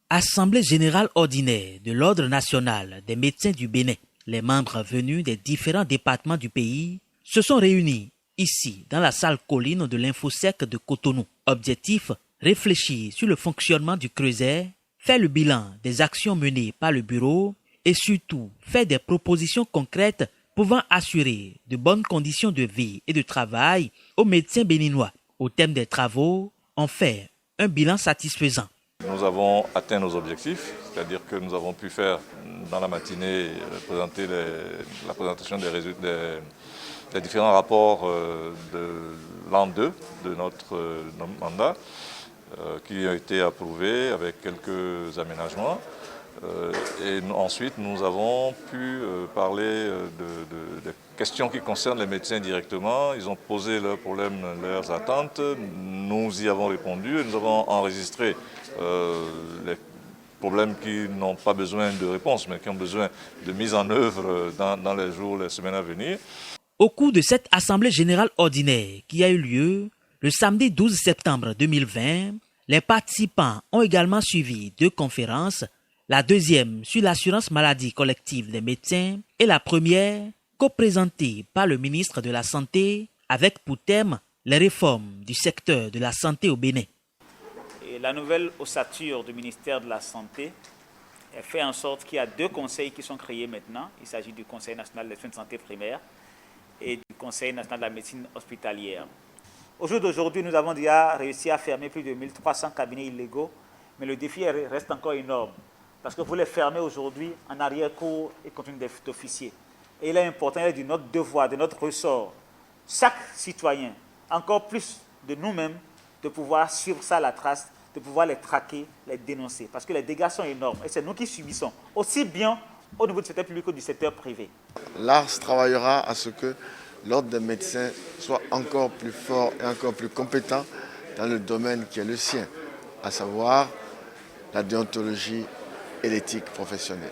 Assemblée générale ordinaire de l'Ordre national des médecins du Bénin. Les membres venus des différents départements du pays se sont réunis ici dans la salle colline de l'Infosec de Cotonou. Objectif, réfléchir sur le fonctionnement du Creuset, faire le bilan des actions menées par le bureau et surtout faire des propositions concrètes pouvant assurer de bonnes conditions de vie et de travail aux médecins béninois. Au terme des travaux, on fait un bilan satisfaisant. Nous avons atteint nos objectifs, c'est-à-dire que nous avons pu faire dans la matinée la présentation des résultats des différents rapports de l'an 2 de notre mandat qui ont été approuvés avec quelques aménagements. Et ensuite, nous avons pu parler des questions qui concernent les médecins directement. Ils ont posé leurs problèmes, leurs attentes. Nous y avons répondu et nous avons enregistré les problèmes qui n'ont pas besoin de réponse, mais qui ont besoin de mise en œuvre dans les jours, les semaines à venir. Au cours de cette Assemblée générale ordinaire qui a eu lieu le samedi 12 septembre 2020, les participants ont également suivi 2 conférences, la deuxième sur l'assurance maladie collective des médecins et la première co-présentée par le ministre de la Santé avec pour thème les réformes du secteur de la santé au Bénin. Et la nouvelle ossature du ministère de la Santé fait en sorte qu'il y a 2 conseils qui sont créés maintenant. Il s'agit du Conseil national des soins de santé primaires et du Conseil national de la médecine hospitalière. Au jour d'aujourd'hui, nous avons déjà réussi à fermer plus de 1300 cabinets illégaux, mais le défi reste encore énorme. Parce que vous les fermez aujourd'hui en arrière-cour et contre une d'officier. Et il est important, il est de notre devoir, de notre ressort, chaque citoyen, encore plus de nous-mêmes, de pouvoir suivre ça à la trace, de pouvoir les traquer, les dénoncer. Parce que les dégâts sont énormes et c'est nous qui subissons, aussi bien au niveau du secteur public que du secteur privé. L'ARS travaillera à ce que l'ordre des médecins soit encore plus fort et encore plus compétent dans le domaine qui est le sien, à savoir la déontologie et l'éthique professionnelle.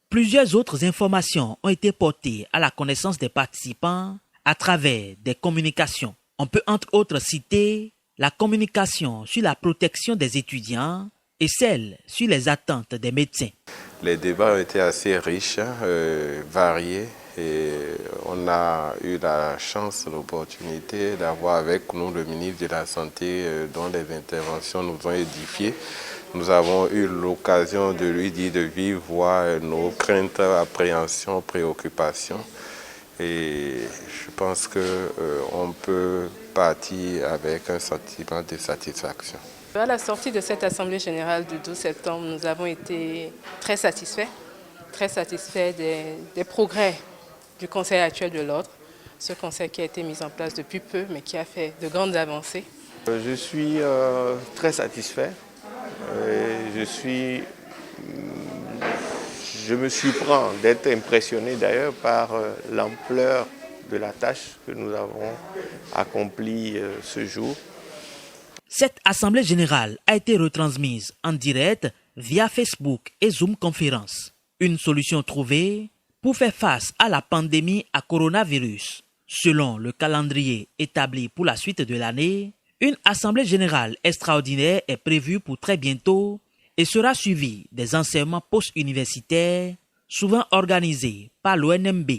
Plusieurs autres informations ont été portées à la connaissance des participants à travers des communications. On peut entre autres citer la communication sur la protection des étudiants et celle sur les attentes des médecins. Les débats ont été assez riches, variés et on a eu la chance, l'opportunité d'avoir avec nous le ministre de la Santé dont les interventions nous ont édifiés. Nous avons eu l'occasion de lui dire de vive voix nos craintes, appréhensions, préoccupations. Et je pense qu'on peut partir avec un sentiment de satisfaction. À la sortie de cette Assemblée générale du 12 septembre, nous avons été très satisfaits des progrès du Conseil actuel de l'Ordre. Ce conseil qui a été mis en place depuis peu, mais qui a fait de grandes avancées. Je suis très satisfait. Je me surprends d'être impressionné d'ailleurs par l'ampleur de la tâche que nous avons accomplie ce jour. Cette Assemblée générale a été retransmise en direct via Facebook et Zoom conférence. Une solution trouvée pour faire face à la pandémie à coronavirus. Selon le calendrier établi pour la suite de l'année, une Assemblée générale extraordinaire est prévue pour très bientôt et sera suivie des enseignements post-universitaires, souvent organisés par l'ONMB.